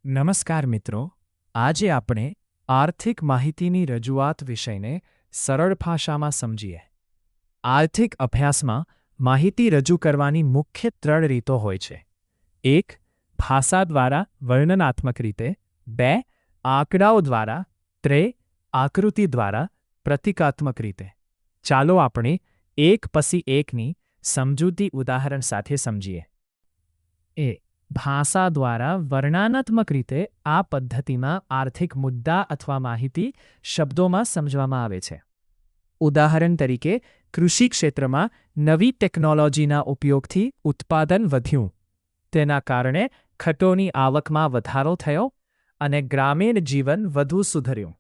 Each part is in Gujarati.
નમસ્કાર મિત્રો, આજે આપણે આર્થિક માહિતીની રજૂઆત વિષયને સરળ ભાષામાં સમજીએ. આર્થિક અભ્યાસમાં માહિતી રજૂ કરવાની મુખ્ય 3 રીતો હોય છે. 1. ભાષા દ્વારા વર્ણનાત્મક રીતે. 2. આંકડાઓ દ્વારા. 3. આકૃતિ દ્વારા પ્રતીકાત્મક રીતે. ચાલો આપણે એક પછી એકની સમજૂતી ઉદાહરણ સાથે સમજીએ. ભાષા દ્વારા વર્ણનાત્મક રીતે આ પદ્ધતિમાં આર્થિક મુદ્દા અથવા માહિતી શબ્દોમાં સમજવામાં આવે છે. ઉદાહરણ તરીકે, કૃષિ ક્ષેત્રમાં નવી ટેકનોલોજીના ઉપયોગથી ઉત્પાદન વધ્યું. તેના કારણે ખટોની આવકમાં વધારો થયો અને ગ્રામીણ જીવન વધુ સુધર્યું.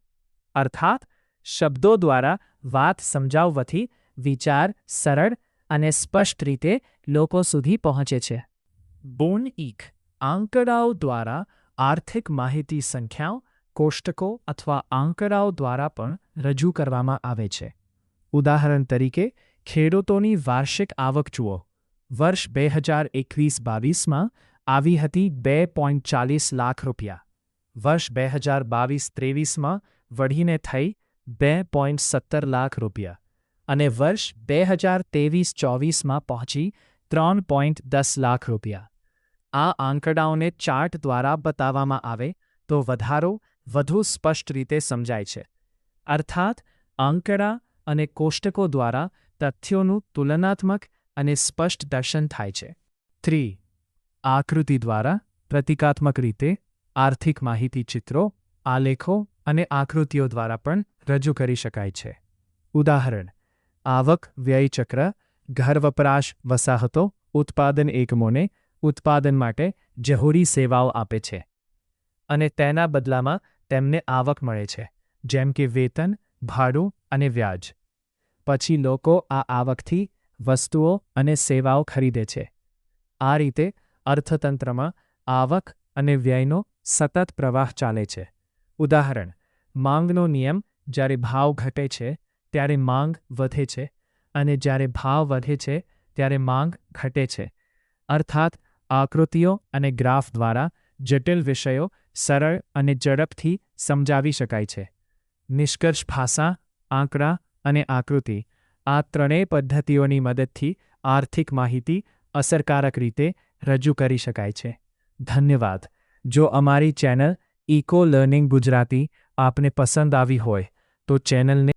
અર્થાત, શબ્દો દ્વારા વાત સમજાવવાથી વિચાર સરળ અને સ્પષ્ટ રીતે લોકો સુધી પહોંચે છે. આંકડાઓ દ્વારા આર્થિક માહિતી સંખ્યાઓ, કોષ્ટકો અથવા આંકડાઓ દ્વારા પણ રજૂ કરવામાં આવે છે. ઉદાહરણ તરીકે, ખેડૂતોની વાર્ષિક આવક જુઓ. વર્ષ 2021-22માં આવી હતી 2.40 લાખ રૂપિયા. વર્ષ 2022-23માં વધીને થઈ 2.17 લાખ રૂપિયા અને વર્ષ 2023-24માં પહોંચી 3.10 લાખ રૂપિયા. આ આંકડાઓને ચાર્ટ દ્વારા બતાવવામાં આવે તો વધારો વધુ સ્પષ્ટ રીતે સમજાય છે. અર્થાત, આંકડા અને કોષ્ટકો દ્વારા તથ્યોનું તુલનાત્મક અને સ્પષ્ટ દર્શન થાય છે. 3. આકૃતિ દ્વારા પ્રતીકાત્મક રીતે આર્થિક માહિતી ચિત્રો, આલેખો અને આકૃતિઓ દ્વારા પણ રજૂ કરી શકાય છે. ઉદાહરણ: આવક વ્યય ચક્ર, ઘર વપરાશ વસાહતો ઉત્પાદન એકમોને ઉત્પાદન માટે જરૂરી સેવાઓ આપે છે અને તેના બદલામાં તેમને આવક મળે છે, જેમ કે વેતન, ભાડું અને વ્યાજ. પછી લોકો આ આવકથી વસ્તુઓ અને સેવાઓ ખરીદે છે. આ રીતે અર્થતંત્રમાં આવક અને વ્યયનો સતત પ્રવાહ ચાલે છે. ઉદાહરણ: માંગનો નિયમ: જ્યારે ભાવ ઘટે છે ત્યારે માંગ વધે છે અને જ્યારે ભાવ વધે છે ત્યારે માંગ ઘટે છે. અર્થાત, આકૃતિઓ અને ગ્રાફ દ્વારા જટિલ વિષયો સરળ અને ઝડપથી સમજાવી શકાય છે. નિષ્કર્ષ: ભાષા, આંકડા અને આકૃતિ આ ત્રણેય પદ્ધતિઓની મદદથી આર્થિક માહિતી અસરકારક રીતે રજૂ કરી શકાય છે. ધન્યવાદ. જો અમારી ચેનલ ઇકો લર્નિંગ ગુજરાતી આપને પસંદ આવી હોય તો ચેનલને